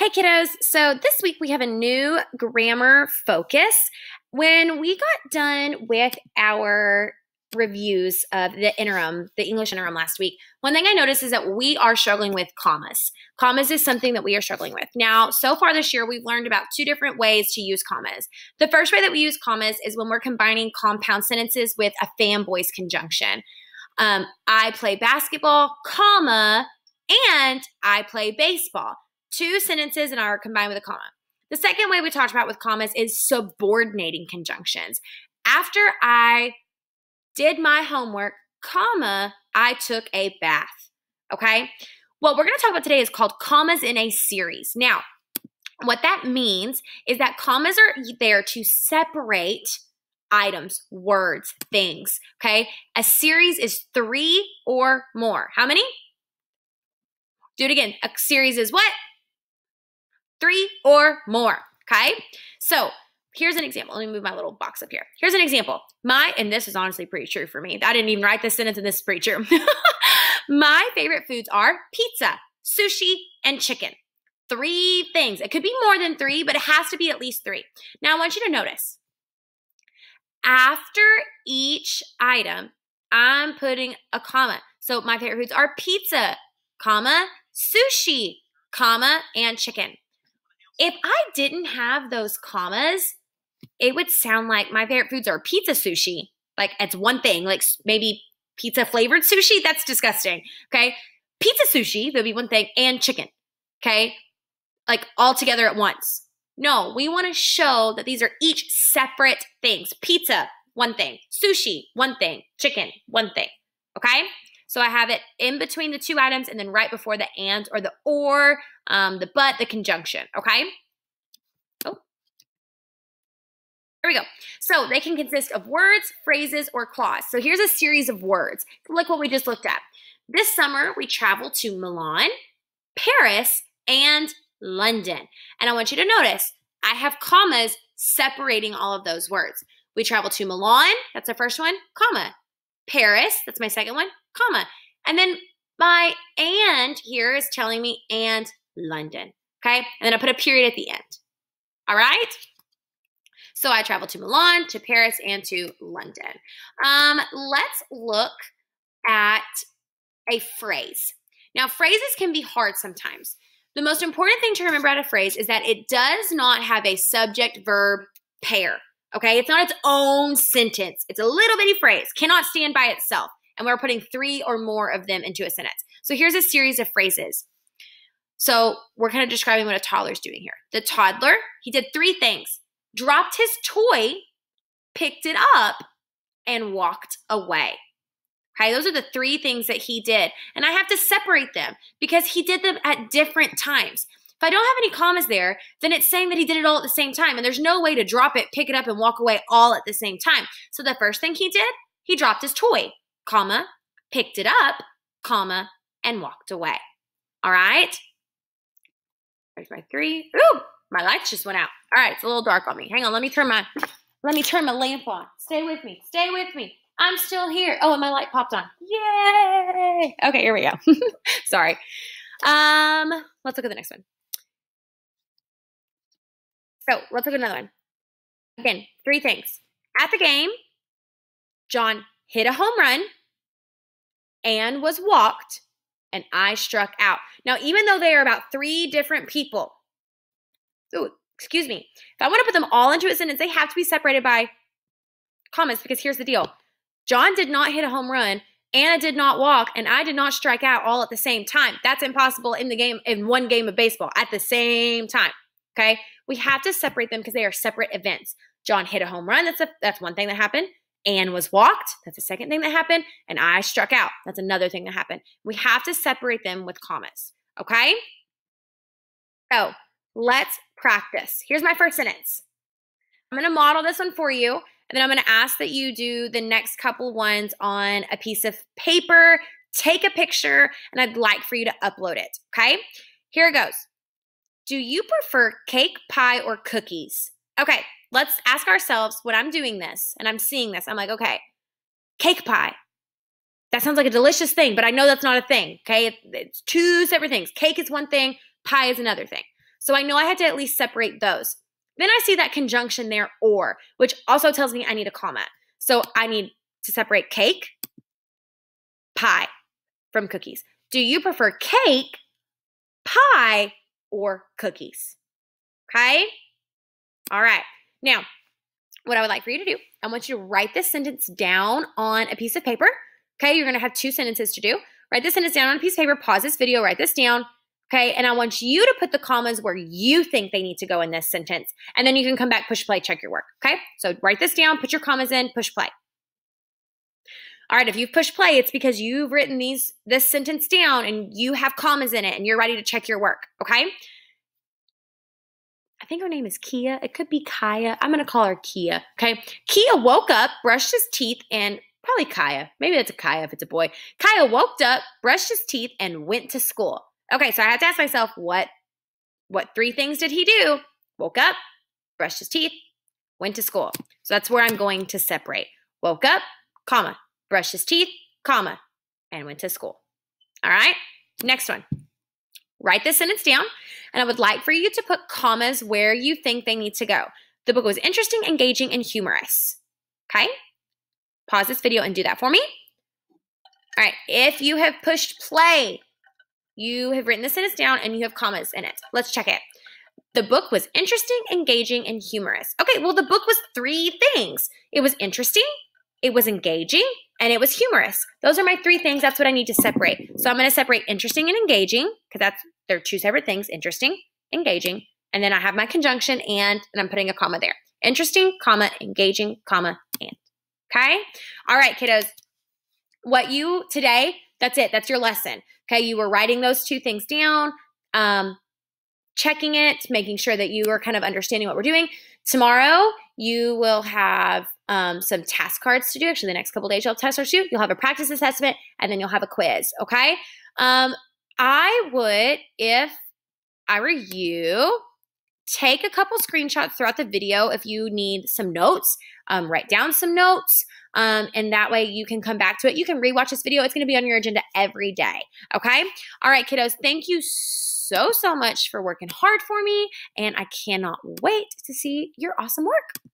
Hey kiddos, so this week we have a new grammar focus. When we got done with our reviews of the English interim last week, one thing I noticed is that we are struggling with commas. Commas is something that we are struggling with. Now, so far this year, we've learned about two different ways to use commas. The first way that we use commas is when we're combining compound sentences with a fan-voice conjunction. I play basketball, comma, and I play baseball. Two sentences and are combined with a comma. The second way we talked about with commas is subordinating conjunctions. After I did my homework, comma, I took a bath. Okay? What we're going to talk about today is called commas in a series. Now, what that means is that commas are there to separate items, words, things. Okay? A series is three or more. How many? Do it again. A series is what? Three or more, okay? So here's an example. Let me move my little box up here. Here's an example. And this is honestly pretty true for me. I didn't even write this sentence, and this is pretty true. My favorite foods are pizza, sushi, and chicken. Three things. It could be more than three, but it has to be at least three. Now I want you to notice, after each item, I'm putting a comma. So my favorite foods are pizza, comma, sushi, comma, and chicken. If I didn't have those commas, it would sound like my favorite foods are pizza, sushi. Like it's one thing, like maybe pizza flavored sushi. That's disgusting. Okay. Pizza sushi, that'd be one thing, and chicken. Okay. Like all together at once. No, we want to show that these are each separate things. Pizza, one thing. Sushi, one thing. Chicken, one thing. Okay. So I have it in between the two items and then right before the and or the or, the but, the conjunction, okay? Oh, there we go. So they can consist of words, phrases, or clause. So here's a series of words. Look what we just looked at. This summer, we traveled to Milan, Paris, and London. And I want you to notice, I have commas separating all of those words. We traveled to Milan, that's the first one, comma. Paris, that's my second one, comma. And then my and here is telling me and London, okay? And then I put a period at the end, all right? So I traveled to Milan, to Paris, and to London. Let's look at a phrase. Now, phrases can be hard sometimes. The most important thing to remember about a phrase is that it does not have a subject-verb pair. Okay, it's not its own sentence. It's a little bitty phrase, cannot stand by itself. And we're putting three or more of them into a sentence. So here's a series of phrases. So we're kind of describing what a toddler's doing here. The toddler, he did three things. Dropped his toy, picked it up, and walked away. Okay, those are the three things that he did. And I have to separate them because he did them at different times. If I don't have any commas there, then it's saying that he did it all at the same time. And there's no way to drop it, pick it up, and walk away all at the same time. So the first thing he did, he dropped his toy, comma, picked it up, comma, and walked away. All right? There's my three. Ooh, my lights just went out. All right, it's a little dark on me. Hang on, let me turn my lamp on. Stay with me. Stay with me. I'm still here. Oh, and my light popped on. Yay! Okay, here we go. Sorry. Let's look at the next one. So let's look at another one. Again, three things. At the game, John hit a home run and was walked, and I struck out. Now, even though they are about three different people, if I want to put them all into a sentence, they have to be separated by commas because here's the deal. John did not hit a home run, Anna did not walk, and I did not strike out all at the same time. That's impossible in one game of baseball at the same time. Okay, we have to separate them because they are separate events. John hit a home run. That's one thing that happened. Anne was walked. That's the second thing that happened. And I struck out. That's another thing that happened. We have to separate them with commas. Okay? So let's practice. Here's my first sentence. I'm going to model this one for you. And then I'm going to ask that you do the next couple ones on a piece of paper. Take a picture. And I'd like for you to upload it. Okay? Here it goes. Do you prefer cake, pie, or cookies? Okay, let's ask ourselves when I'm doing this and I'm seeing this. I'm like, okay, cake pie. That sounds like a delicious thing, but I know that's not a thing, okay? It's two separate things. Cake is one thing, pie is another thing. So I know I had to at least separate those. Then I see that conjunction there, or, which also tells me I need a comma. So I need to separate cake, pie from cookies. Do you prefer cake, pie, or cookies? Okay? All right. Now, what I would like for you to do, I want you to write this sentence down on a piece of paper. Okay? You're going to have 2 sentences to do. Write this sentence down on a piece of paper, pause this video, write this down. Okay? And I want you to put the commas where you think they need to go in this sentence. And then you can come back, push play, check your work. Okay? So write this down, put your commas in, push play. All right, if you've pushed play, it's because you've written this sentence down and you have commas in it and you're ready to check your work, okay? I think her name is Kia. It could be Kaya. I'm going to call her Kia, okay? Kia woke up, brushed his teeth, and probably Kaya. Maybe that's a Kaya if it's a boy. Kaya woke up, brushed his teeth, and went to school. Okay, so I have to ask myself, what 3 things did he do? Woke up, brushed his teeth, went to school. So that's where I'm going to separate. Woke up, comma, brushed his teeth, comma, and went to school. All right, next one. Write this sentence down, and I would like for you to put commas where you think they need to go. The book was interesting, engaging, and humorous. Okay? Pause this video and do that for me. All right, if you have pushed play, you have written the sentence down and you have commas in it. Let's check it. The book was interesting, engaging, and humorous. Okay, well, the book was 3 things. It was interesting, it was engaging, and it was humorous. Those are my 3 things. That's what I need to separate. So I'm going to separate interesting and engaging because they're 2 separate things. Interesting, engaging, and then I have my conjunction and I'm putting a comma there. Interesting, comma, engaging, comma, and. Okay? All right, kiddos. Today, that's it. That's your lesson. Okay? You were writing those 2 things down, checking it, making sure that you are kind of understanding what we're doing. Tomorrow, you will have some task cards to do. Actually, the next couple days, you'll have task cards to do. You'll have a practice assessment, and then you'll have a quiz, okay? I would, if I were you, take a couple screenshots throughout the video if you need some notes. Write down some notes, and that way you can come back to it. You can rewatch this video. It's going to be on your agenda every day, okay? All right, kiddos, thank you so much for working hard for me, and I cannot wait to see your awesome work.